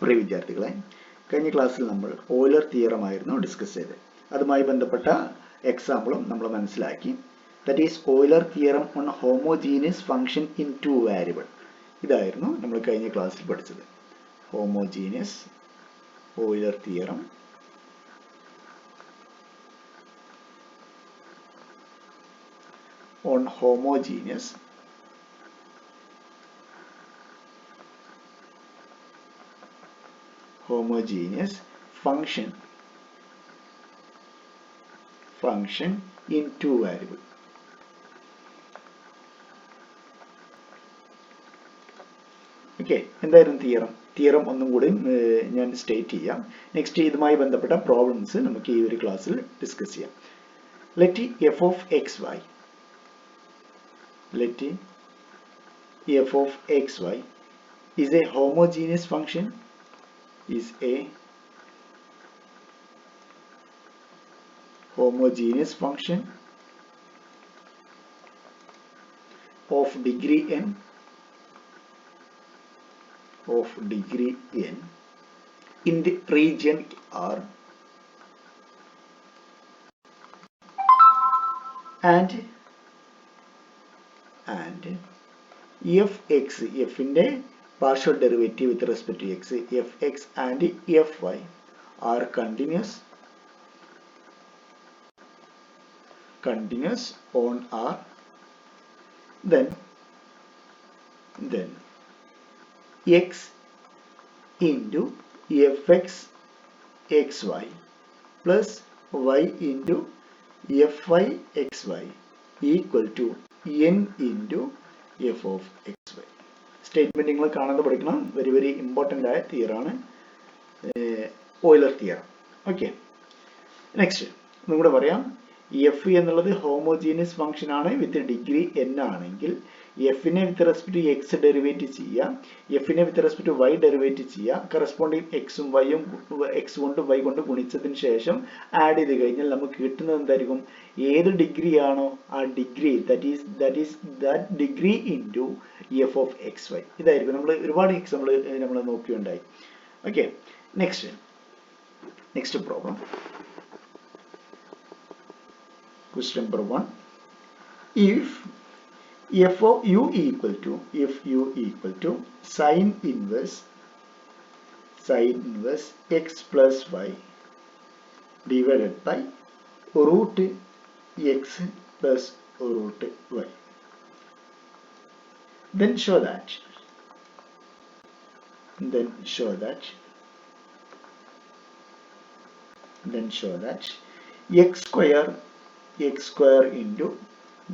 പ്രിയ വിദ്യാർത്ഥികളെ, കഴിഞ്ഞ ക്ലാസ്സിൽ നമ്മൾ ഓയിലർ തിയറം ആയിരുന്നു ഡിസ്കസ് ചെയ്തത്. അതുമായി ബന്ധപ്പെട്ട എക്സാമ്പിളും നമ്മൾ മനസ്സിലാക്കി. That is Euler theorem on homogeneous function in to variable. ഇതായിരുന്നു നമ്മൾ കഴിഞ്ഞ ക്ലാസ്സിൽ പഠിച്ചത്. Homogeneous Euler theorem on homogeneous function in two variable. Okay, എന്തായിരുന്നു തിയറം ഒന്നും കൂടി ഞാൻ സ്റ്റേറ്റ് ചെയ്യാം. നെക്സ്റ്റ് ഇതുമായി ബന്ധപ്പെട്ട പ്രോബ്ലംസ് നമുക്ക് ഈ ഒരു ക്ലാസ്സിൽ ഡിസ്കസ് ചെയ്യാം. Let f of xy is a homogeneous function of degree n in the region R and f ന്റെ partial derivative with respect to x, fx and fy are continuous on R, then x into fx xy plus y into fy xy equal to n into f of xy. Statement നിങ്ങൾ കാണാതെ പഠിക്കണം. Very important ആയ തിയറാണ് Euler theorem. Okay, next ഒന്നുകൂടെ പറയാം. F എന്നുള്ളത് homogeneous function ആണ് with degree n ആണെങ്കിൽ എഫിനെ with respect to X derivate ചെയ്യുക, എഫിനെ with respect to Y derivate ചെയ്യുക, കറസ്പോണ്ടിങ് എക്സും വൈയും എക്സ് കൊണ്ടും വൈ കൊണ്ട് ഗുണിച്ചതിന് ശേഷം ആഡ് ചെയ്ത് കഴിഞ്ഞാൽ നമുക്ക് കിട്ടുന്നത് എന്തായിരിക്കും? ഏത് ഡിഗ്രി ആണോ ആ degree that degree into f of X y. ഇതായിരിക്കും. നമ്മൾ ഒരുപാട് എക്സാമ്പിൾ നമ്മൾ നോക്കിയുണ്ടായി. Okay, next problem. Question number 1. If u equal to sin inverse x plus y divided by root x plus root y, then show that x square into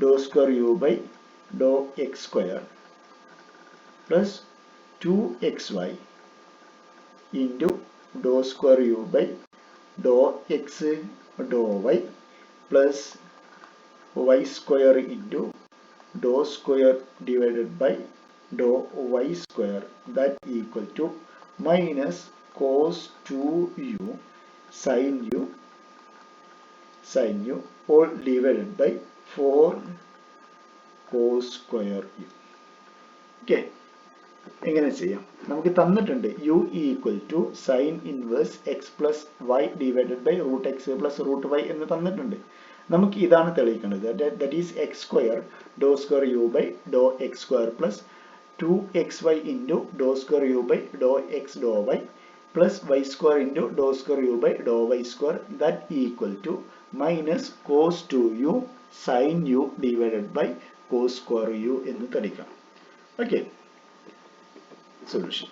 dou square u by dou x square plus 2xy into dou square u by dou x dou y plus y square into dou square divided by dou y square, that equal to minus cos 2u sin u all divided by 4 cos square u. Okay, എങ്ങനെ ചെയ്യാം? നമുക്ക് തന്നിട്ടുണ്ട് u equal to sine inverse x plus Y divided by root X plus root y എന്ന് തന്നിട്ടുണ്ട്. നമുക്ക് ഇതാണ് തെളിയിക്കേണ്ടത്. That is X square dou square U by dou X square plus 2xy into dou square U by dou X dou y plus y square into dou square u by dou y square, that equal to minus cos 2u sin u divided by cos square u എന്ന് തെളിയിക്കാം. Okay, solution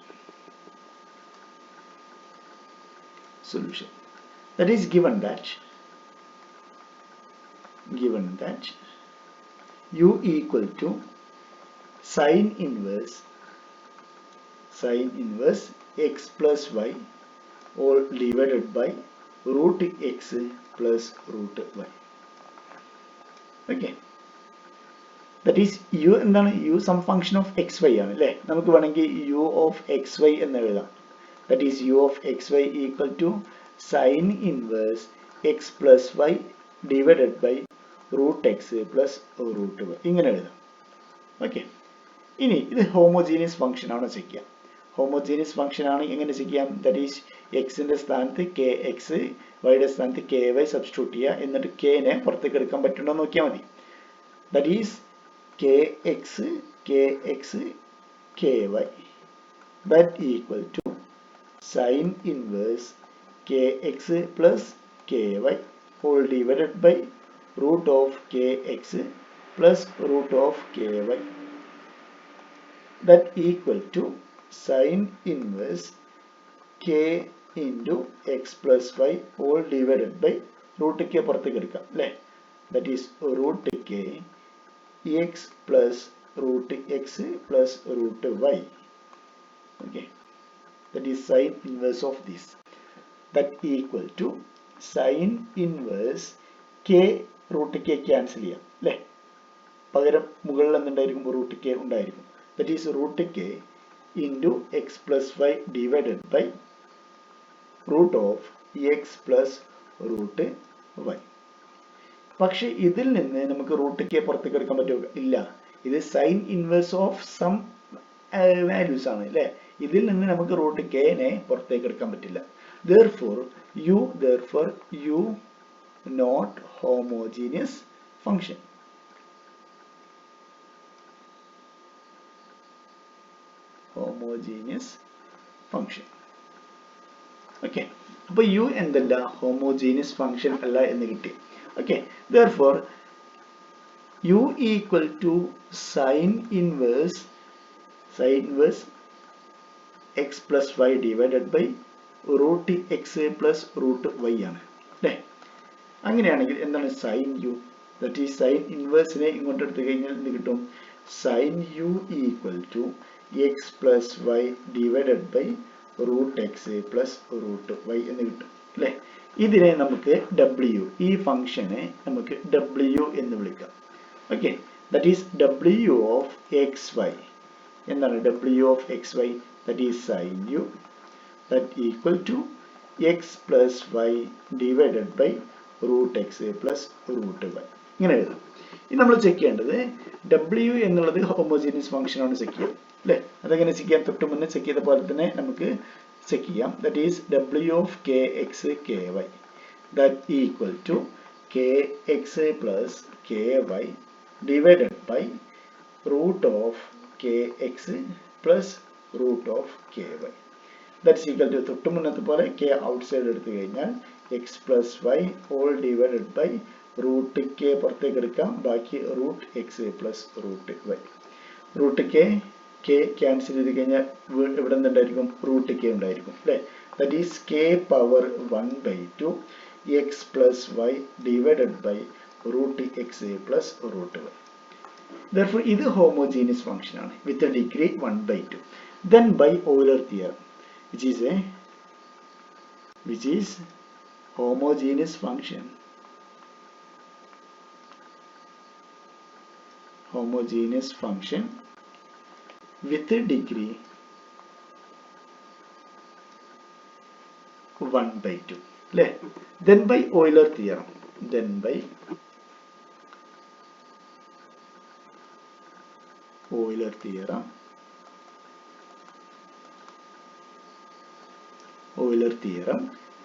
that is given that u equal to sin inverse x plus y all divided by root x plus root y. Okay, that is u എന്താണ്? u some function of xy ആണ് അല്ലേ? നമുക്ക് വേണമെങ്കിൽ u of xy എന്ന് എഴുതാം. that is u of xy equal to sin inverse x plus y divided by root x plus root y ഇങ്ങനെ എഴുതാം. Okay, ഇനി ഇത് ഹോമോജീനിയസ് ഫംഗ്ഷൻ ആണോ ചെക്ക് ചെയ്യാം. ഹോമോജീനിയസ് ഫംഗ്ഷൻ ആണ്. എങ്ങനെ ചെയ്യാം? ദാറ്റ് ഈസ് എക്സിന്റെ സ്ഥാനത്ത് കെ എക്സ്, വൈയുടെ സ്ഥാനത്ത് കെ വൈ സബ്സ്റ്റിറ്റ്യൂട്ട് ചെയ്യുക. എന്നിട്ട് കെനെ പുറത്തേക്ക് എടുക്കാൻ പറ്റുണ്ടോ എന്ന് നോക്കിയാൽ മതി. That is K X K Y that equal to sine inverse K X plus K Y whole divided by root of kx plus root of ky that equal to sin inverse k into x plus y whole divided by root k പുറത്തേക്ക് എടുക്കാം അല്ലേ? that is root k x plus root x plus root y. Okay, that is sin inverse of this. That equal to sin inverse k root K cancel ചെയ്യാം അല്ലേ? പകരം മുകളിൽ എന്തുണ്ടായിരിക്കും? Root K ഉണ്ടായിരിക്കും. That is root K into X plus Y divided by root of X plus root Y. പക്ഷെ ഇതിൽ നിന്ന് നമുക്ക് റൂട്ട് കെ പുറത്തേക്ക് എടുക്കാൻ പറ്റുമോ? ഇല്ല. ഇത് sine inverse of some values ആണ് അല്ലേ? ഇതിൽ നിന്ന് നമുക്ക് റൂട്ട് കെനെ പുറത്തേക്ക് എടുക്കാൻ പറ്റില്ല. therefore u not homogeneous function. Okay, അപ്പോൾ u എന്തല്ല? ഹോമോജീനിയസ് ഫംഗ്ഷൻ അല്ല എന്ന് കിട്ടി. Okay, therefore u equal to sin inverse x plus y divided by root x plus root y ആണ് അല്ലേ? അങ്ങനെയാണെങ്കിൽ എന്താണ് sine u? That is sine ഇൻവേഴ്സിനെ ഇങ്ങോട്ട് എടുത്തു കഴിഞ്ഞാൽ എന്ത് കിട്ടും? Sine u equal to x plus Y divided by root X plus root y എന്ന് കിട്ടും അല്ലേ? ഇതിനെ നമുക്ക് ഡബ്ല്യു, ഈ ഫംഗ്ഷനെ നമുക്ക് ഡബ്ല്യു എന്ന് വിളിക്കാം. Okay, that is W of X y. എന്താണ് ഡബ്ല്യു of X y? That is sine u that equal to x plus Y divided by root X plus root y. ഇങ്ങനെ എഴുതാം. ഇനി നമ്മൾ ചെക്ക് ചെയ്യേണ്ടത് ഡബ്ല്യു എന്നുള്ളത് ഹോമോജീനിയസ് ഫംഗ്ഷൻ ആണ് check ചെയ്യാം അല്ലേ? അതെങ്ങനെ ചെക്ക് ചെയ്യാം? തൊട്ട് മുന്നേ ചെക്ക് ചെയ്ത പോലെ തന്നെ നമുക്ക് ചെക്ക് ചെയ്യാം. That is W of K X K Y that equal to K X plus K Y divided by root of K X plus root of K Y. That equal to തൊട്ട് മുന്നത്തെ പോലെ K outside എടുത്തു കഴിഞ്ഞാൽ X plus Y whole divided by root K പുറത്തേക്ക് എടുക്കാം, ബാക്കി root X plus root Y. Root K cancel ചെയ്ത് കഴിഞ്ഞാൽ ഇവിടെ നിന്നുണ്ടായിരിക്കും? റൂട്ട് കെ ഉണ്ടായിരിക്കും അല്ലേ? That is K power 1/2 X plus Y divided by root X plus root Y. therefore ഇത് ഹോമോജീനിയസ് ഫംഗ്ഷൻ ആണ് with degree 1/2. then by Euler theorem which is homogeneous function with degree 1/2 അല്ലേ? then by Euler theorem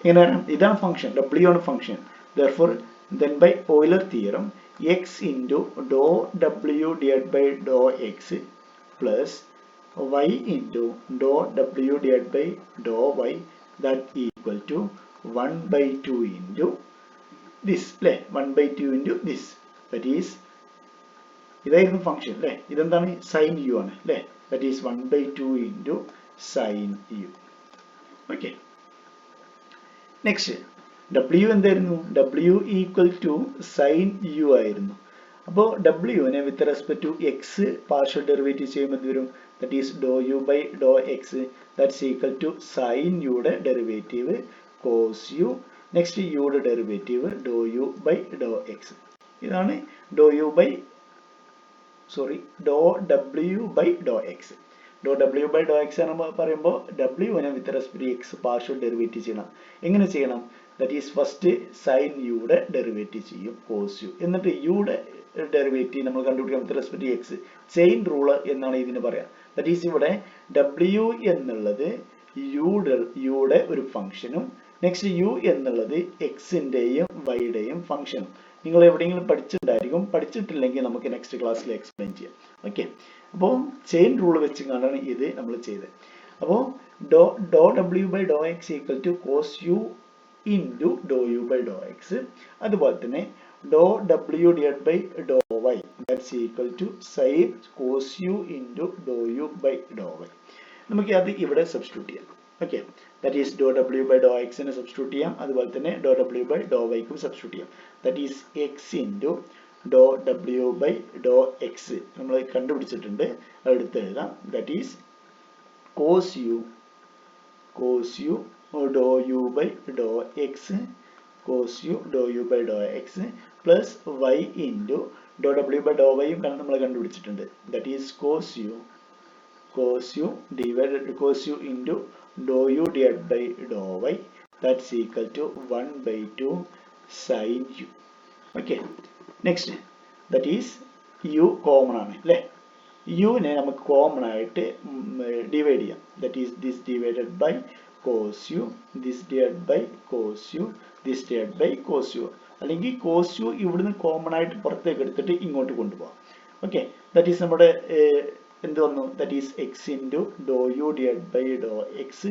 എങ്ങനെയാണ്? ഇതാണ് function, W ആണ് function. therefore then by Euler theorem x into dou w divided by dou x plus y into dou w divided by dou y that equal to 1/2 into this അല്ലേ? 1/2 into this. that is ഇതായിരുന്നു function അല്ലേ? ഇതെന്താണ്? Sine u ആണ് അല്ലേ? That is 1/2 into sine u. Okay, next ഡബ്ല്യു എന്തായിരുന്നു? ഡബ്ല്യു equal to sine u ആയിരുന്നു. അപ്പോൾ ഡബ്ല്യുവിനെ with respect to x partial derivative ചെയ്യുമ്പോൾ എന്ത് വരും? That is dou U by dou x that's equal to sine യുടെ ഡെറിവേറ്റീവ് കോസ് യു, നെക്സ്റ്റ് യുടെ derivative dou U by dou x. ഇതാണ് dou ഡബ്ല്യു ബൈ ഡോ എക്സ്. ഡോ ഡബ്ല്യു by dou X എന്ന് പറയുമ്പോൾ ഡബ്ല്യുവിനെ with respect x partial derivative ചെയ്യണം. എങ്ങനെ ചെയ്യണം? ദാറ്റ് ഈസ് ഫസ്റ്റ് സൈൻ യുടെ ഡെറിവേറ്റീവ് ചെയ്യും കോസ് യു, എന്നിട്ട് യുടെ ഡെറിവേറ്റീവ് നമ്മൾ കണ്ടുപിടിക്കാം with respect x. Chain rule എന്നാണ് ഇതിന് പറയാം. ദാറ്റ് ഈസ് ഇവിടെ w എന്നുള്ളത് യുടെ ഒരു ഫംഗ്ഷനും നെക്സ്റ്റ് u എന്നുള്ളത് എക്സിന്റെയും വൈയുടെയും ഫംഗ്ഷനും. നിങ്ങൾ എവിടെയെങ്കിലും പഠിച്ചിട്ടുണ്ടായിരിക്കും, പഠിച്ചിട്ടില്ലെങ്കിൽ നമുക്ക് നെക്സ്റ്റ് ക്ലാസ്സിൽ എക്സ്പ്ലെയിൻ ചെയ്യാം. ഓക്കെ, അപ്പോൾ ചെയിൻ റൂൾ വെച്ച് കണ്ടാണ് ഇത് നമ്മൾ ചെയ്തത്. അപ്പോൾ dou w by dou x equal to cos u into dou U by dou x. അതുപോലെ തന്നെ dou w divide by dou y that's equal to sine cos u into dou U by dou y. നമുക്ക് അത് ഇവിടെ substitute ചെയ്യാം. Okay, that is dou w by dou എക്സിനെ substitute ചെയ്യാം, അതുപോലെ തന്നെ ഡോ w ബൈ ഡോ വൈക്കും substitute ചെയ്യാം. That is X into dou w by dou x നമ്മൾ കണ്ടുപിടിച്ചിട്ടുണ്ട്, എടുത്ത് എഴുതാം. That is cos u dou U by dou x cos u dou U by dou X plus Y into dou w by dou വൈയും നമ്മൾ കണ്ടുപിടിച്ചിട്ടുണ്ട്. That is cos u divided cos u into dou U divide by dou y that's equal to 1/2 sine u. Okay, next that is u common ആണ് അല്ലേ, യുവിനെ നമുക്ക് common ആയിട്ട് divide ചെയ്യാം. That is this divided by cos U, this divide by cos U, this divide by cos U, അല്ലെങ്കിൽ cos U ഇവിടുന്ന് common ആയിട്ട് പുറത്തേക്ക് എടുത്തിട്ട് ഇങ്ങോട്ട് കൊണ്ടുപോകാം. ഓക്കെ, ദാറ്റ് ഈസ് നമ്മുടെ എന്ത് വന്നു, that is X into dou U divide by dou X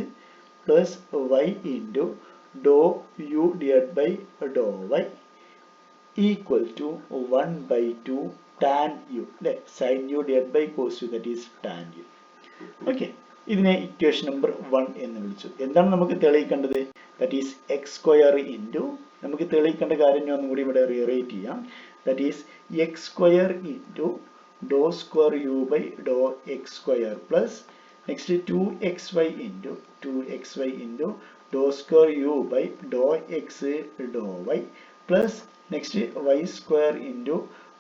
plus Y into dou U divide by dou Y equal to 1/2 tan u അല്ലെ, sin u divided by cos u that is tan u. Okay, ഇതിനെ equation number 1 എന്ന് വിളിച്ചു. എന്താണ് നമുക്ക് തെളിയിക്കേണ്ടത്, that is X square into, നമുക്ക് തെളിയിക്കേണ്ട കാര്യം ഞാൻ ഒന്നും കൂടി ഇവിടെ റീറൈറ്റ് ചെയ്യാം. That is X square into dou square U by dou X square plus next 2xy into dou square U by dou X dou Y plus next y square into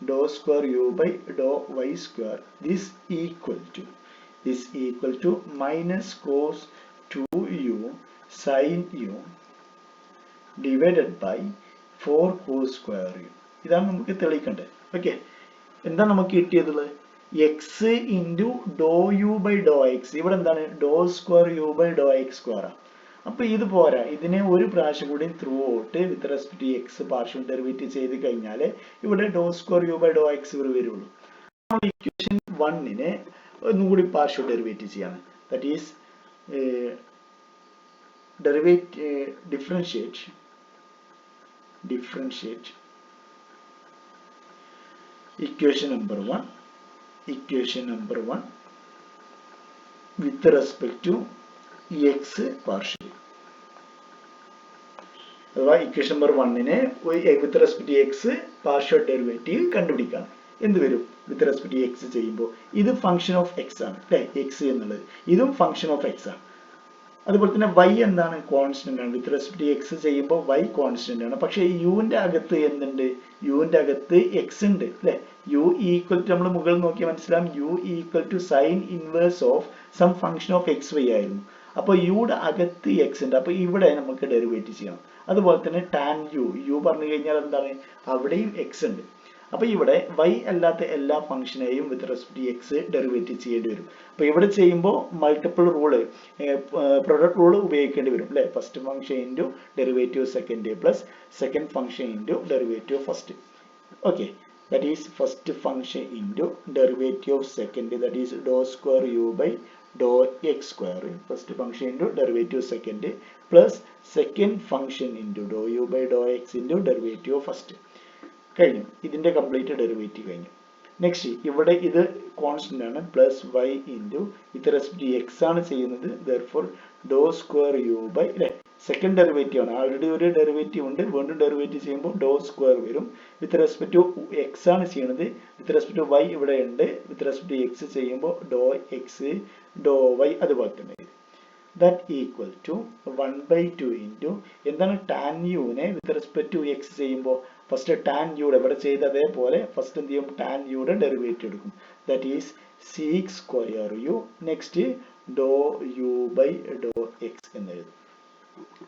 dou square U by dou Y square. This equal to minus cos 2u sine u divided by 4 cos square u. ഇതാണ് നമുക്ക് തെളിയിക്കേണ്ടത്. Okay, എന്താണ് നമുക്ക് കിട്ടിയതുള്ളത്, x into dou U by dou x, ഇവിടെ എന്താണ് dou square U by dou X square. അപ്പൊ ഇത് പോരാ, ഇതിനെ ഒരു പ്രാവശ്യം കൂടി throughout with respect to x partial derivative ചെയ്ത് കഴിഞ്ഞാൽ ഇവിടെ dou square U by dou x ഇവിടെ വരുള്ളൂ. നമ്മൾ ഇക്വേഷൻ 1നെ ഒന്നുകൂടി പാർഷ്യൽ ഡെറിവേറ്റീവ് ചെയ്യാണ്. That is differentiate equation number 1 with respect to x partial. അഥവാ ഇക്വേഷൻ നമ്പർ 1നെ with respect to x partial derivative കണ്ടുപിടിക്കണം. എന്ത് വരും, വിത്ത് റെസ്പെക്ട് ടു എക്സ് ചെയ്യുമ്പോൾ ഇത് ഫംഗ്ഷൻ ഓഫ് എക്സ് ആണ് അല്ലെ, എക്സ് എന്നുള്ളത് ഇതും ഫംഗ്ഷൻ ഓഫ് എക്സ് ആണ്. അതുപോലെ തന്നെ y എന്താണ്, കോൺസ്റ്റന്റ് ആണ്. വിത്ത് റെസ്പെക്ട് ടു എക്സ് ചെയ്യുമ്പോൾ y കോൺസ്റ്റന്റ് ആണ്. പക്ഷേ യുവിന്റെ അകത്ത് എന്തുണ്ട്, യുവിന്റെ അകത്ത് എക്സ് ഉണ്ട് അല്ലെ. യു ഈക്വൽ ടു നമ്മൾ മുകളിൽ നോക്കിയാൽ മനസ്സിലാവും, U equal to sine inverse of some function of X Y ആയിരുന്നു. അപ്പോൾ യുടെ അകത്ത് എക്സ് ഉണ്ട്, അപ്പോൾ ഇവിടെ നമുക്ക് ഡെറിവേറ്റീവ് ചെയ്യണം. അതുപോലെ തന്നെ ടാൻ യു പറഞ്ഞു കഴിഞ്ഞാൽ എന്താണ്, അവിടെയും എക്സ് ഉണ്ട്. അപ്പൊ ഇവിടെ y അല്ലാത്ത എല്ലാ ഫംഗ്ഷനെയും with respect to x derivative ചെയ്യേണ്ടി വരും. അപ്പൊ ഇവിടെ ചെയ്യുമ്പോൾ മൾട്ടിപ്പിൾ റൂള്, പ്രൊഡക്റ്റ് റൂള് ഉപയോഗിക്കേണ്ടി വരും അല്ലെ. First function into derivative second plus second function into derivative first. Okay, that is first function into derivative of second, that is dou square U by dou X square. First function into derivative second plus second function into dou U by dou X into derivative first. കഴിഞ്ഞു, ഇതിന്റെ complete derivative കഴിഞ്ഞു. Next ഇവിടെ ഇത് constant ആണ്, plus Y into with respect to X ആണ് ചെയ്യുന്നത്. Therefore dou square U by അല്ലെ, second derivative ആണ്, ആൾറെഡി ഒരു ഡെറിവേറ്റീവ് ഉണ്ട്, വീണ്ടും ഡെറിവേറ്റീവ് ചെയ്യുമ്പോൾ ഡോ സ്ക്വയർ വരും. വിത്ത് റെസ്പെക്ട് ടു എക്സ് ആണ് ചെയ്യുന്നത്, വിത്ത് റെസ്പെക്ട് ടു വൈ ഇവിടെ ഉണ്ട്, വിത്ത് റെസ്പെക്ട് ടു എക്സ് ചെയ്യുമ്പോൾ ഡോ എക്സ് ഡോ വൈ അതുപോലെ തന്നെ. That equal to 1/2 into എന്താണ് ടാൻ യുവിനെ വിത്ത് റെസ്പെക്ട് ടു എക്സ് ചെയ്യുമ്പോൾ ഫസ്റ്റ് ടാൻ യുടെ ഇവിടെ ചെയ്ത അതേപോലെ ഫസ്റ്റ് എന്ത് ചെയ്യും, ടാൻ യുടെ ഡെറിവേറ്റീവ് എടുക്കും. That is sec square U next dou U by dou X എന്ന് എഴുതും.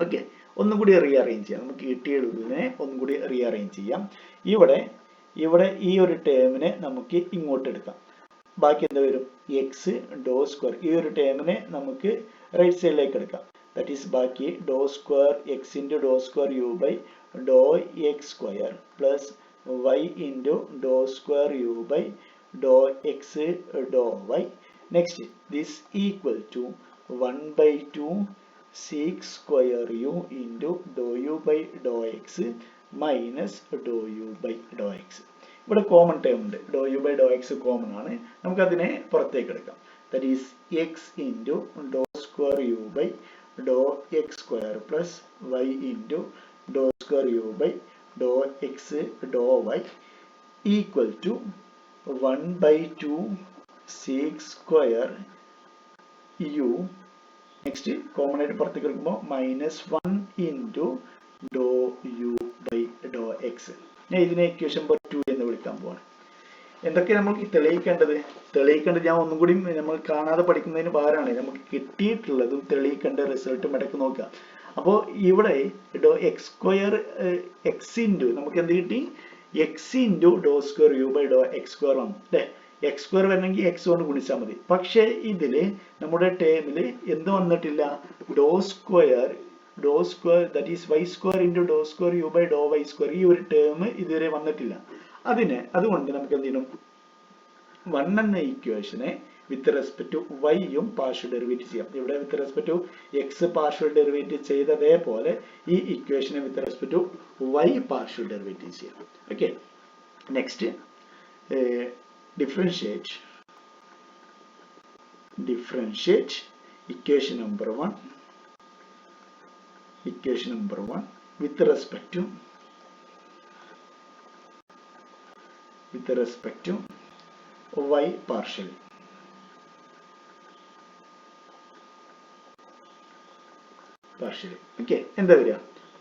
ഓക്കെ, ഒന്നും കൂടി റീഅറേഞ്ച് ചെയ്യാം, നമുക്ക് കിട്ടിയതിനെ ഒന്നും കൂടി റീഅറേഞ്ച് ചെയ്യാം. ഇവിടെ ഈ ഒരു ടേമിനെ നമുക്ക് ഇങ്ങോട്ട് എടുക്കാം. ബാക്കി എന്താ വരും എക്സ് ഡോ സ്ക്വയർ. ഈ ഒരു ടേമിനെ നമുക്ക് റൈറ്റ് സൈഡിലേക്ക് എടുക്കാം. ദാറ്റ് ഈസ് ബാക്കി dou square X into dou square U by dou X square plus Y into dou square U by dou X dou Y. Next this equal to 1/2 sec square u into dou u by dou x minus dou u by dou x. ഇവിടെ common term ഉണ്ട്, dou U by dou x common ആണ്, നമുക്ക് അതിനെ പുറത്തേക്ക് എടുക്കാം. That is X into dou square U by dou X square plus Y into dou square U by dou X dou Y equal to 1/2 sec square u. Next common ആയിട്ട് പുറത്തേക്ക് എടുക്കുമ്പോൾ -1 into dou U by dou x. ഞാൻ ഇതിനെ equation number 2 എന്ന് വിളിക്കാൻ പോവാണ്. എന്തൊക്കെ നമുക്ക് തെളിയിക്കേണ്ടത് ഞാൻ ഒന്നും കൂടി നമ്മൾ കാണാതെ പഠിക്കുന്നതിന് പകരമാണ് നമുക്ക് കിട്ടിയിട്ടുള്ളതും തെളിയിക്കേണ്ട റിസൾട്ടും ഇടയ്ക്ക് നോക്കുക. അപ്പോൾ ഇവിടെ dou X square X into നമുക്ക് എന്ത് കിട്ടി, X into dou square U by dou X square ആണ് അല്ലേ. എക്സ് സ്ക്വയർ വരണമെങ്കിൽ എക്സ് കൊണ്ട് ഗുണിച്ചാൽ മതി. പക്ഷേ ഇതില് നമ്മുടെ ടേമിൽ എന്ത് വന്നിട്ടില്ല, dou square that is y square into dou square U by dou Y square, ഈ ഒരു ടേം ഇതുവരെ വന്നിട്ടില്ല. അതുകൊണ്ട് നമുക്ക് എന്ത് ചെയ്യണം, 1 എന്ന ഇക്വേഷനെ വിത്ത് റെസ്പെക്ട് ടു വൈയും പാർഷ്യൽ ഡെറിവേറ്റ് ചെയ്യാം. ഇവിടെ with respect to x partial derivate ചെയ്തതേപോലെ ഈ ഇക്വേഷനെ with respect to y partial derivate ചെയ്യാം. Okay, next differentiate equation number 1 with respect to y partial. Okay, എന്താ വരിക,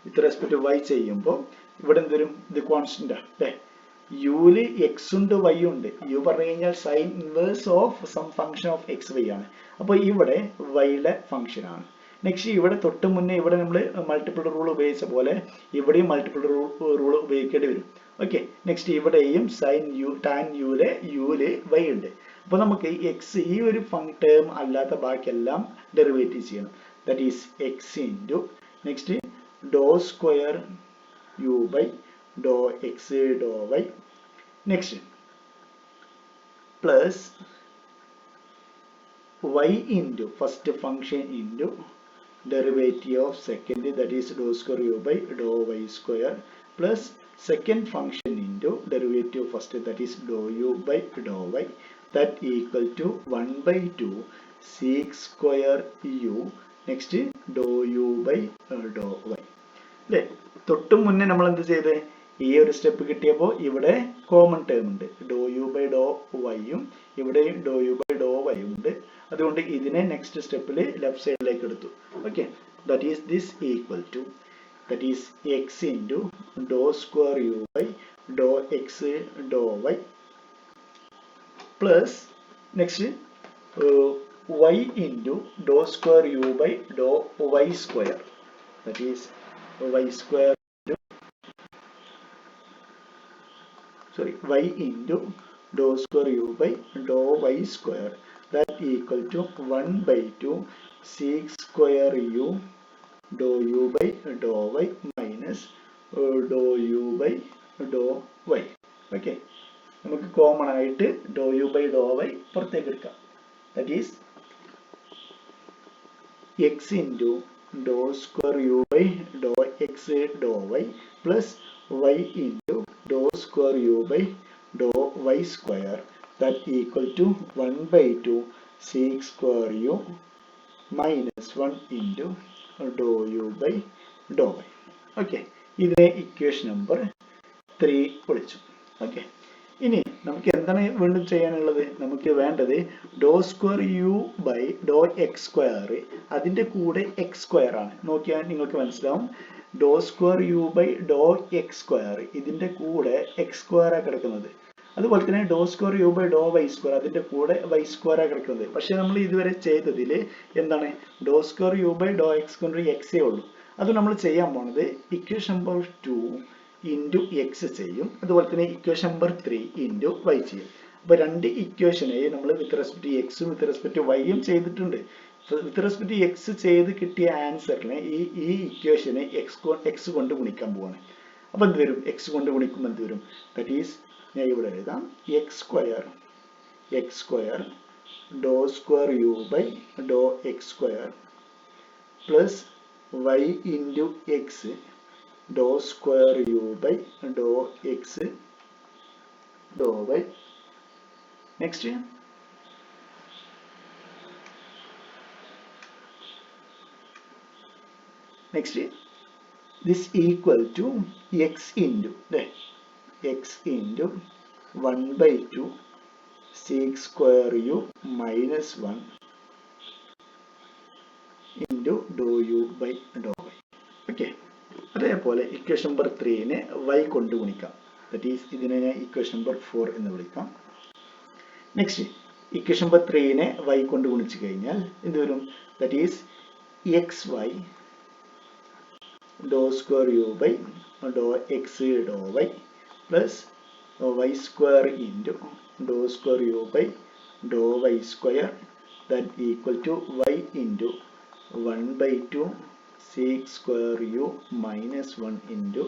വിത്ത് റെസ്പെക്ട് ടു y ചെയ്യുമ്പോൾ ഇവിടെ എന്തൊരു ഇത് കോൺസ്റ്റന്റ് ആണ് അല്ലേ. യുല് എക്സ് ഉണ്ട് വൈ ഉണ്ട്. യു പറഞ്ഞു കഴിഞ്ഞാൽ sine inverse of some function of X Y ആണ്. അപ്പോൾ ഇവിടെ വൈയുടെ ഫംഗ്ഷൻ ആണ്. നെക്സ്റ്റ് ഇവിടെ തൊട്ട് മുന്നേ ഇവിടെ നമ്മൾ മൾട്ടിപ്പിൾ റൂൾ ഉപയോഗിച്ച പോലെ ഇവിടെയും മൾട്ടിപ്പിൾ റൂൾ ഉപയോഗിക്കേണ്ടി വരും. ഓക്കെ, നെക്സ്റ്റ് ഇവിടെയും സൈൻ യു ടാൻ യുല് വൈ ഉണ്ട്. അപ്പോൾ നമുക്ക് എക്സ് ഈ ഒരു ടേം അല്ലാത്ത ബാക്കിയെല്ലാം ഡെറിവേറ്റീവ് ചെയ്യണം. That is X into next dou square U by dou X dou Y. Next plus y into first function into derivative of second, that is dou square u by dou y square plus second function into derivative of first, that is dou u by dou y, that equal to 1/2 sec square u next dou u by dou y. അല്ലേ, തൊട്ട് മുന്നേ നമ്മൾ എന്ത് ചെയ്ത് ഈ ഒരു step കിട്ടിയപ്പോൾ ഇവിടെ കോമൺ ടേം ഉണ്ട്, ഡോ യു ബൈ ഡോ വൈയും ഇവിടെ ഡോ യു ബൈ ഡോ വൈയും ഉണ്ട്. അതുകൊണ്ട് ഇതിനെ നെക്സ്റ്റ് സ്റ്റെപ്പിൽ ലെഫ്റ്റ് സൈഡിലേക്ക് എടുത്തു. Okay, that is this equal to that is X into dou square U by dou X dou Y plus next Y into dou square U by dou Y square, that is y square y into dou square u by dou y square, that equal to 1/2 sec square u dou u by dou y minus dou u by dou y. Okay, നമുക്ക് common ആയിട്ട് dou u by dou y പുറത്തേക്ക് എടുക്കാം. that is x into dou square u by dou x dou y plus y into dou square u by dou y square, that equal to 1/2 sec square u minus 1 into dou u by dou y. Okay, ഇതിനെ equation number 3 വിളിച്ചു. Okay, ഇനി നമുക്ക് എന്താണ് വീണ്ടും ചെയ്യാനുള്ളത്, നമുക്ക് വേണ്ടത് dou square U by dou X square, അതിൻ്റെ കൂടെ എക്സ് സ്ക്വയർ ആണ്. നോക്കിയാൽ നിങ്ങൾക്ക് മനസ്സിലാവും, dou square U by dou X square ഇതിൻ്റെ കൂടെ എക്സ് സ്ക്വയറാണ് കിടക്കുന്നത്. അതുപോലെ തന്നെ dou square U by dou Y square അതിൻ്റെ കൂടെ വൈ സ്ക്വയറാണ് കിടക്കുന്നത്. പക്ഷെ നമ്മൾ ഇതുവരെ ചെയ്തതിൽ എന്താണ്, dou square U by dou x കൊണ്ട് എക്സേ ഉള്ളൂ. അത് നമ്മൾ ചെയ്യാൻ പോണത് ഇക്വേഷൻ നമ്പർ 2 ഇൻറ്റു എക്സ് ചെയ്യും, അതുപോലെ തന്നെ ഇക്വേഷൻ നമ്പർ 3 ഇൻറ്റു വൈ ചെയ്യും. അപ്പോൾ രണ്ട് ഇക്വേഷനെ നമ്മൾ വിത്ത് റെസ്പെക്ട് ടു എക്സും വിത്ത് റെസ്പെക്ട് ടു വൈയും ചെയ്തിട്ടുണ്ട്. വിത്ത് റെസ്പെക്ട് ടു എക്സ് ചെയ്ത് കിട്ടിയ ആൻസറിനെ ഈ ഇക്വേഷനെ എക്സ് കൊണ്ട് ഗുണിക്കാൻ പോവാണ്. അപ്പോൾ എന്ത് വരും? എക്സ് കൊണ്ട് ഗുണിക്കുമ്പോൾ എന്ത് വരും? ദാറ്റ് ഈസ് ഞാൻ ഇവിടെ എഴുതാം X square dou square U by dou X square plus Y into X dou square U by dou X dou Y. Next this equal to x into 1 by 2 sec square u minus 1 into dou u by dou y. Okay, അതേപോലെ equation number 3നെ y കൊണ്ട് ഗുണിക്കാം. That is ഇതിനെ ഞാൻ equation number 4 എന്ന് വിളിക്കാം. Next equation number 3നെ y കൊണ്ട് ഗുണിച്ചു കഴിഞ്ഞാൽ എന്ത് വരും? That is X Y dou square u by dou x dou y plus y square into dou square u by dou y square that equal to y into 1 by 2 sec square u minus 1 into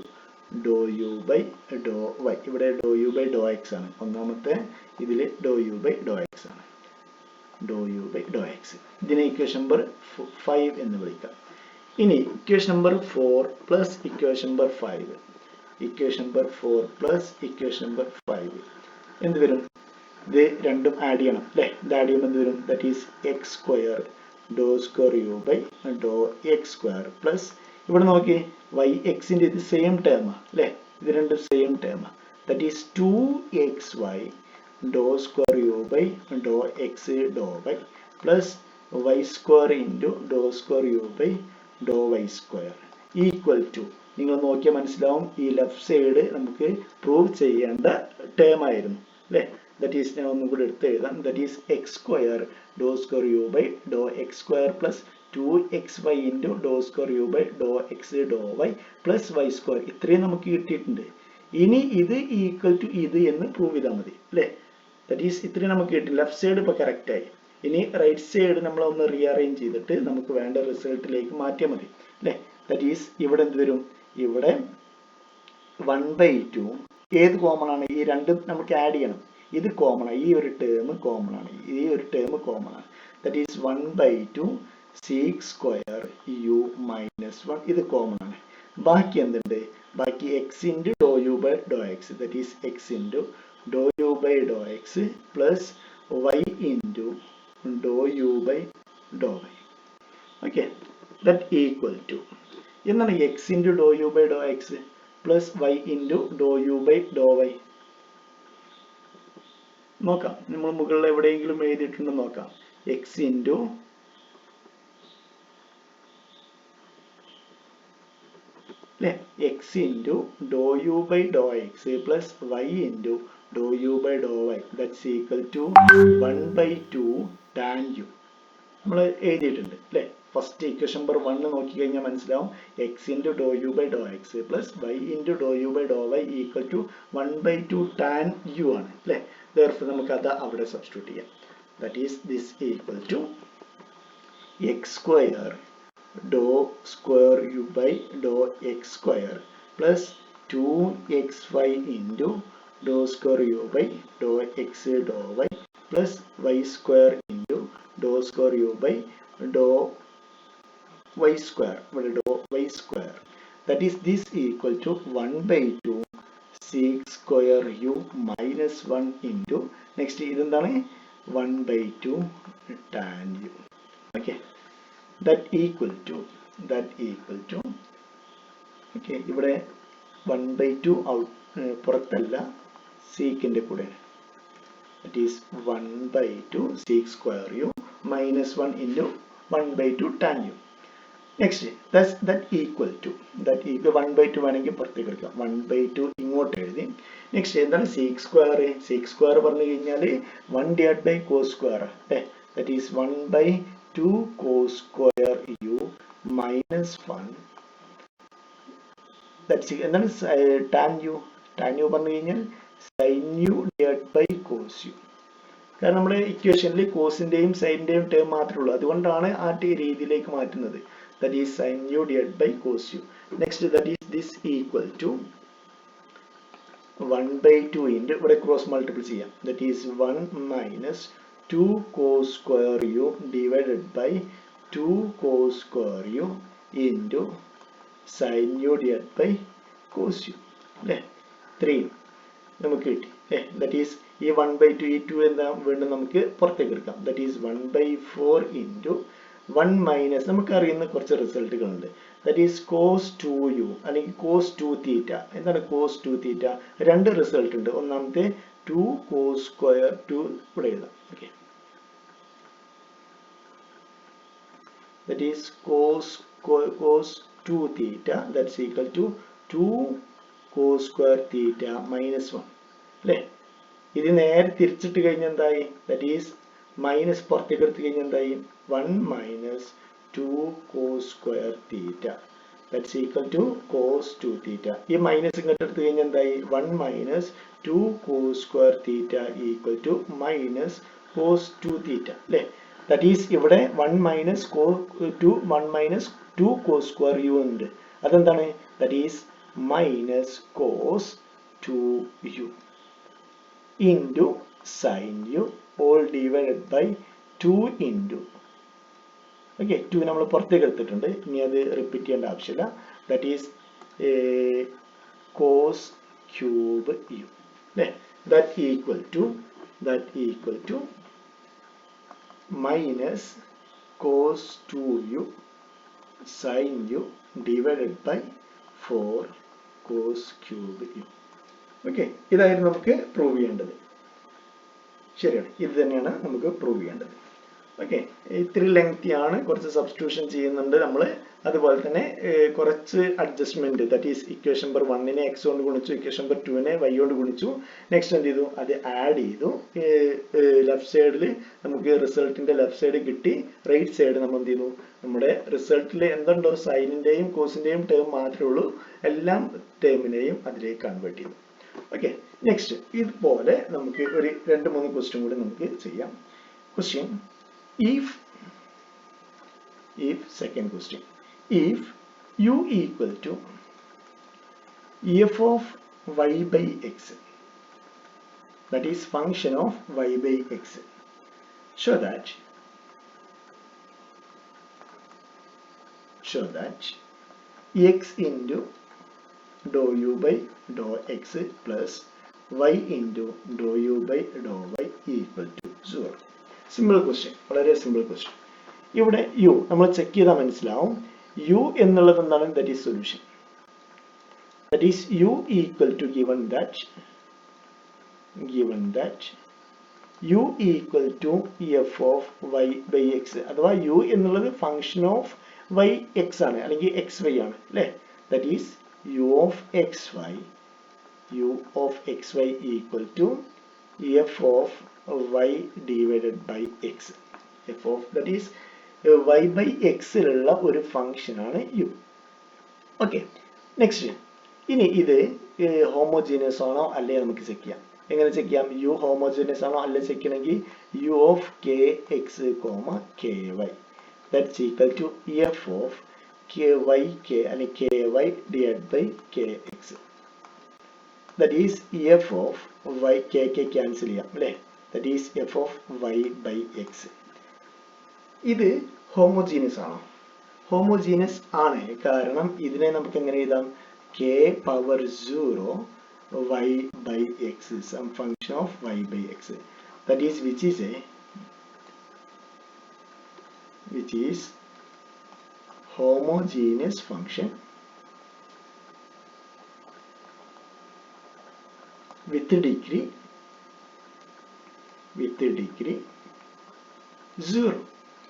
dou u by dou y. ഇവിടെ dou u by dou x ആണ്. ഒന്നാമത്തെ ഇതിൽ dou u by dou x ആണ്. dou u by dou x. ഇതിനെ equation number 5 എന്ന് വിളിക്കാം. ഇനി equation number 4 plus equation number 5 എന്ത് വരും? ഇത് രണ്ടും ആഡ് ചെയ്യണം അല്ലേ? ഇത് ആഡ് ചെയ്യുമ്പോൾ എന്ത് വരും? That is X square dou square U by dou X square plus ഇവിടെ നോക്കി വൈ എക്സിൻ്റെ ഇത് സെയിം ടേമാ അല്ലേ? ഇത് രണ്ടും സെയിം ടേമാ. That is 2xy dou square U by dou X dou Y plus Y square into dou square U by dou Y square equal to, നിങ്ങൾ നോക്കിയാൽ മനസ്സിലാവും ഈ ലെഫ്റ്റ് സൈഡ് നമുക്ക് പ്രൂവ് ചെയ്യേണ്ട ടേം ആയിരുന്നു അല്ലേ? ദാറ്റ് ഈസ് ഞാൻ ഒന്നും കൂടി എടുത്ത് എഴുതാം. That is X square dou square U by dou X square plus 2xy into dou square U by dou X dou Y plus Y square. ഇത്രയും നമുക്ക് കിട്ടിയിട്ടുണ്ട്. ഇനി ഇത് ഈക്വൽ ടു ഇത് എന്ന് പ്രൂവ് ചെയ്താൽ മതി അല്ലേ? ദാറ്റ് ഈസ് ഇത്രയും നമുക്ക് കിട്ടി. ലെഫ്റ്റ് സൈഡ് ഇപ്പോൾ കറക്റ്റായി. ഇനി റൈറ്റ് സൈഡ് നമ്മൾ ഒന്ന് റീഅറേഞ്ച് ചെയ്തിട്ട് നമുക്ക് വേണ്ട റിസൾട്ടിലേക്ക് മാറ്റിയാൽ മതി അല്ലേ? ദാറ്റ് ഈസ് ഇവിടെ എന്ത് വരും? ഇവിടെ 1/2 ഏത് കോമൺ ആണ്? ഈ രണ്ടും നമുക്ക് ആഡ് ചെയ്യണം. ഇത് കോമൺ ആണ്, ഈ ഒരു ടേം കോമൺ ആണ്, that is 1/2 sec square U minus 1 ഇത് കോമൺ ആണ്. ബാക്കി എന്തുണ്ട്? ബാക്കി X into dou U by dou X that is X into dou U by dou X plus Y into dou u by dou y. Okay, that equal to എന്താണ്? x into dou u by dou x plus y into dou u by dou y. നോക്കാം, നമ്മൾ മുകളിൽ എവിടെയെങ്കിലും എഴുതിയിട്ടുണ്ടോ നോക്കാം. x into അല്ലേ? x into dou u by dou x plus y into dou u by dou y that's equal to 1/2 tan u നമ്മൾ എഴുതിയിട്ടുണ്ട് അല്ലേ? First equation number 1 നോക്കിക്കഴിഞ്ഞാൽ മനസ്സിലാവും X into dou U by dou X plus Y into dou U by dou Y equal to 1/2 tan U ആണ് അല്ലേ? therefore നമുക്ക് അത് അവിടെ സബ്സ്റ്റിറ്റ്യൂട്ട് ചെയ്യാം. That is this equal to X square dou square U by dou X square plus 2xy into dou square U by dou X dou Y plus Y square into dou square U by dou Y square ഇവിടെ ഡോ Y square that is this equal to 1/2 sec square U minus 1 into next ഇതെന്താണ് 1/2 tan U. Okay, that equal to okay ഇവിടെ 1/2 പുറത്തല്ല സീക്കിൻ്റെ കൂടെ that is 1/2 sec square U minus 1 into 1/2 tan U. Next that equal to 1/2 വേണമെങ്കിൽ പുറത്തേക്ക് എടുക്കാം. 1/2 ഇങ്ങോട്ട് എഴുതി. നെക്സ്റ്റ് എന്താണ് സീക്ക് സ്ക്വയർ പറഞ്ഞു കഴിഞ്ഞാൽ 1 / cos സ്ക്വയർ അല്ലേ? That is 1/2 cos square U minus 1 that's എന്താണ് ടാൻ യു പറഞ്ഞു കഴിഞ്ഞാൽ sine U divide by cos U. കാരണം നമ്മുടെ ഇക്വേഷനിൽ കോസിന്റെയും സൈനിന്റെയും ടേം മാത്രമേ ഉള്ളൂ, അതുകൊണ്ടാണ് ആ രീതിയിലേക്ക് മാറ്റുന്നത്. That is sin u divided by cos u. Next, that is this equal to 1 by 2 into ഇവിടെ cross multiple ചെയ്യാം. That is 1 minus 2 cos square u divided by 2 cos square u into sin u divided by cos u. അല്ലേ? 3 നമുക്ക് കിട്ടി. That is ഈ 1 by 2 ഈ 2 എന്താ വീണ്ടും നമുക്ക് പുറത്തേക്ക് എടുക്കാം. That is 1 by 4 into 1 minus നമുക്ക് അറിയുന്ന കുറച്ച് റിസൾട്ടുകളുണ്ട്. ദാറ്റ് ഈസ് കോസ് 2u അല്ലെങ്കിൽ കോസ് 2 തീറ്റ. എന്താണ് കോസ് 2 തീറ്റ? രണ്ട് റിസൾട്ട് ഉണ്ട്. ഒന്നാമത്തെ 2 കോസ് സ്ക്വയർ 2 ഇവിടെ എഴുതാം. Okay, that is cos 2 theta that's equal to 2 cos square theta minus 1 അല്ലേ? ഇത് നേരെ തിരിച്ചിട്ട് കഴിഞ്ഞാൽ എന്തായി? ദാറ്റ് ഈസ് മൈനസ് പുറത്തേക്ക് എടുത്തു കഴിഞ്ഞാൽ എന്തായി? 1 minus 2 cos square theta that's equal to cos 2 theta. ഈ മൈനസ് ഇങ്ങോട്ട് എടുത്തു കഴിഞ്ഞാൽ എന്തായി? 1 minus 2 cos square theta equal to minus cos 2 theta അല്ലേ? that is ഇവിടെ 1 minus 2 cos square u ഉണ്ട്. അതെന്താണ്? that is minus cos 2u into sin u all divided by 2 into okay 2 നമ്മൾ പുറത്തേക്ക് എടുത്തിട്ടുണ്ട്, ഇനി അത് റിപ്പീറ്റ് ചെയ്യേണ്ട ആവശ്യമില്ല. That is cos cube u അല്ലേ? That equal to minus cos 2u sine u divided by 4 cos cube u. Okay, ഇതായിരുന്നു നമുക്ക് പ്രൂവ് ചെയ്യേണ്ടത്. ശരിയാണ്, ഇത് തന്നെയാണ് നമുക്ക് പ്രൂവ് ചെയ്യേണ്ടത്. ഓക്കെ, ഇത്തിരി ലെങ്തി ആണ്, കുറച്ച് സബ്സ്റ്റിറ്റ്യൂഷൻ ചെയ്യുന്നുണ്ട് നമ്മൾ. അതുപോലെ തന്നെ കുറച്ച് adjustment, that is equation number 1നെ എക്സ് കൊണ്ട് ഗുണിച്ചു, ഇക്വേഷൻ നമ്പർ 2നെ വൈ കൊണ്ട് ഗുണിച്ചു. നെക്സ്റ്റ് എന്ത് ചെയ്തു? അത് ആഡ് ചെയ്തു. ലെഫ്റ്റ് സൈഡിൽ നമുക്ക് റിസൾട്ടിന്റെ ലെഫ്റ്റ് സൈഡ് കിട്ടി, റൈറ്റ് സൈഡ് നമ്മൾ എന്ത് ചെയ്തു? നമ്മുടെ റിസൾട്ടിൽ എന്തുണ്ടോ സൈനിന്റെയും കോസിന്റെയും ടേം മാത്രമേ ഉള്ളൂ, എല്ലാം ടേമിനെയും അതിലേക്ക് കൺവേർട്ട് ചെയ്തു. ഓക്കെ, നെക്സ്റ്റ് ഇതുപോലെ നമുക്ക് ഒരു 2-3 ക്വസ്റ്റ്യൻ കൂടി നമുക്ക് ചെയ്യാം. Question second question, if u equal to f of y by x, that is function of y by x, show that x into dou u by dou x plus y into dou u by dou y equal to 0. Simple question, വളരെ simple question. ഇവിടെ U നമ്മൾ check ചെയ്താൽ മനസ്സിലാവും. U എന്നുള്ളത് എന്താണ്? That is solution. That is U equal to given that U equal to F of Y by X, അഥവാ U എന്നുള്ളത് function of Y X ആണ്, അല്ലെങ്കിൽ എക്സ് വൈ ആണ് അല്ലേ? That is U of X Y equal to F of y divided by x. f of that is y by x ലുള്ള ഒരു function ആണ് u. Okay, next ഇനി ഇത് homogeneous ആണോ അല്ലേ നമുക്ക് ചെക്ക് ചെയ്യാം. എങ്ങനെ ചെക്ക് ചെയ്യാം? u ഹോമോജീനിയസ് ആണോ അല്ലേ ചെക്ക് ചെയ്യണമെങ്കിൽ u of kx, ky that's equal to f of ky അല്ലെങ്കിൽ ky divided by kx. that is f of y k cancel ചെയ്യാം അല്ലേ? that is f of y by x. ഇത് homogeneous ആണോ? Homogeneous ആണ്, കാരണം ഇതിനെ നമുക്ക് എങ്ങനെ എഴുതാം? k power 0 y by x, some function of y by x, that is which is homogeneous function with degree 0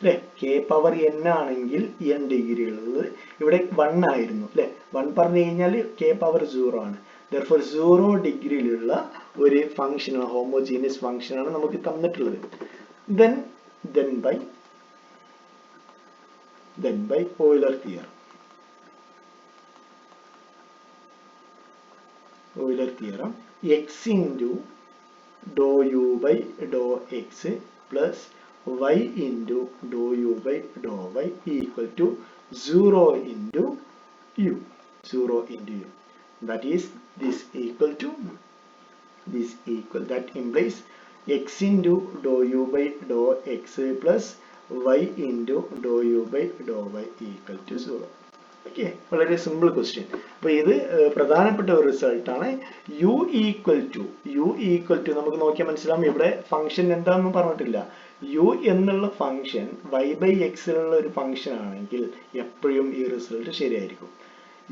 അല്ലേ? k പവർ n ആണെങ്കിൽ n ഡിഗ്രി ഉള്ളത്, ഇവിടെ 1 ആയിരുന്നു അല്ലേ? 1 പറഞ്ഞു കഴിഞ്ഞാൽ k പവർ 0 ആണ്. therefore 0 ഡിഗ്രിയിലുള്ള ഒരു ഫംഗ്ഷൻ, ഹോമോജീനിയസ് ഫംഗ്ഷൻ ആണ് നമുക്ക് തന്നിട്ടുള്ളത്. then by Euler theorem Euler theorem, x into dou u by dou x plus y into dou u by dou y equal to 0 into u. 0 into u. That is this equal to this equal. That implies x into dou u by dou x plus y into dou u by dou y equal to 0. Okay, വളരെ simple question. അപ്പോൾ ഇത് പ്രധാനപ്പെട്ട ഒരു റിസൾട്ടാണ്. U equal to നമുക്ക് നോക്കിയാൽ മനസ്സിലാവും. ഇവിടെ ഫംഗ്ഷൻ എന്താണെന്നും പറഞ്ഞിട്ടില്ല. യു എന്നുള്ള ഫംഗ്ഷൻ y ബൈ എക്സിലുള്ള ഒരു ഫംഗ്ഷൻ ആണെങ്കിൽ എപ്പോഴും ഈ റിസൾട്ട് ശരിയായിരിക്കും.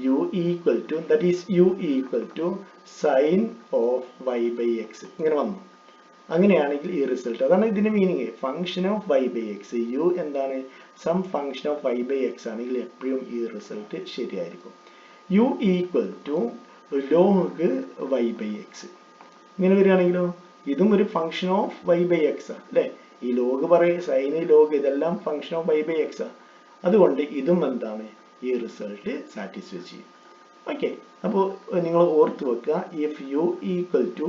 U equal to that is U equal to sine of y by x ഇങ്ങനെ വന്നു. അങ്ങനെയാണെങ്കിൽ ഈ റിസൾട്ട്, അതാണ് ഇതിന്റെ meaning. Function of y by x, u എന്താണ് some function of y by x ആണെങ്കിൽ എപ്പോഴും ഈ റിസൾട്ട് ശരിയായിരിക്കും. U equal to log y by x ഇങ്ങനെ വരികയാണെങ്കിലോ ഇതും ഒരു function of y by x ആണ് അല്ലെ. ഈ ലോഗ് പറയും, സൈന് ലോഗ് ഇതെല്ലാം function of y by x ആണ്. അതുകൊണ്ട് ഇതും എന്താണ് ഈ റിസൾട്ട് സാറ്റിസ്ഫൈ ചെയ്യും. ഓക്കെ, അപ്പോൾ നിങ്ങൾ ഓർത്ത് വെക്കുക, if u equal to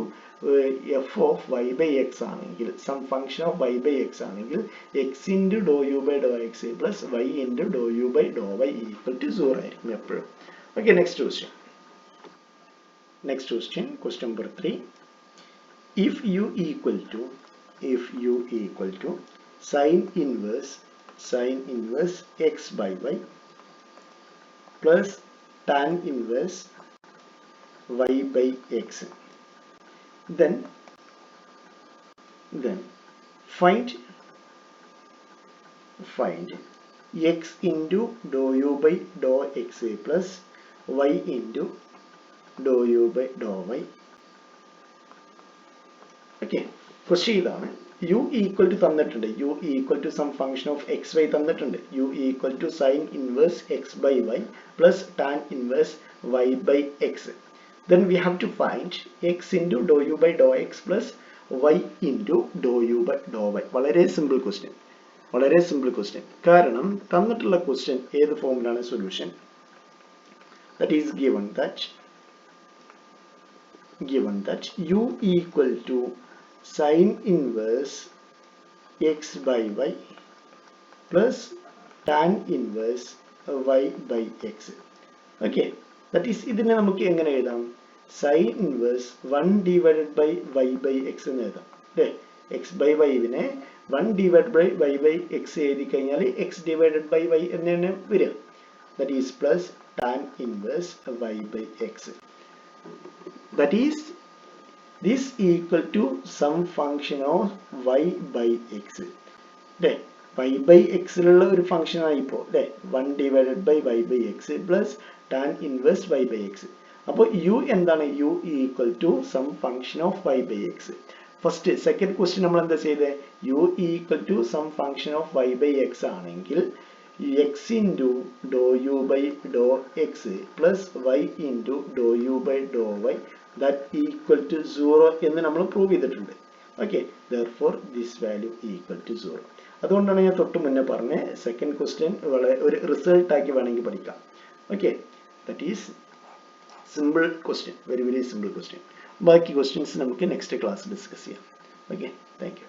F of y by x ആണെങ്കിൽ, some function of y by x ആണെങ്കിൽ x into dou U by dou X plus Y into dou U by dou Y equal to 0 ആയിരിക്കും എപ്പോഴും. Okay, next question. Question number 3. If u equal to sin inverse x by y plus tan inverse y by x, then find x into dou u by dou x plus y into dou u by dou y. Okay, question ഇതാണ്. u equal to തന്നിട്ടുണ്ട്, u equal to some function of xy തന്നിട്ടുണ്ട്, u equal to sin inverse x by y plus tan inverse y by x. Then we have to find x into dou u by dou x plus y into dou u by dou y. വളരെ simple question. കാരണം തന്നിട്ടുള്ള question ഏത് ഫോമിലാണ് solution? That is given that u equal to sin inverse x by y plus tan inverse y by x. Okay, that is ഇതിനെ നമുക്ക് എങ്ങനെ എഴുതാം? sin inverse 1 divided by y by x എന്ന് എഴുതാം അല്ലേ. x by y നെ 1 divided by y by x എഴുതി കഴിഞ്ഞാൽ x divided by y എന്നാണ് വരിക. That is plus tan inverse y by x. That is this equal to some function of y by x. അല്ലേ, y by x ലുള്ള ഒരു function ആയിപ്പോ അല്ലേ, 1 divided by y by x plus tan inverse y by x. അപ്പോൾ u എന്താണ്? u equal to some function of y by x. First second question നമ്മൾ എന്താ ചെയ്തേ? u equal to some function of y by x ആണെങ്കിൽ x into dou u by dou x plus y into dou u by dou y that equal to 0 എന്ന് നമ്മൾ prove ചെയ്തിട്ടുണ്ട്. Okay, therefore this value equal to 0. അതുകൊണ്ടാണ് ഞാൻ തൊട്ട് മുന്നേ പറഞ്ഞ second question വളരെ ഒരു റിസൾട്ട് ആക്കി വേണമെങ്കിൽ പഠിക്കാം. Okay, that is simple question, very simple question. ബാക്കി ക്വസ്റ്റ്യൻസ് നമുക്ക് നെക്സ്റ്റ് ക്ലാസ് ഡിസ്കസ് ചെയ്യാം. Okay, thank you.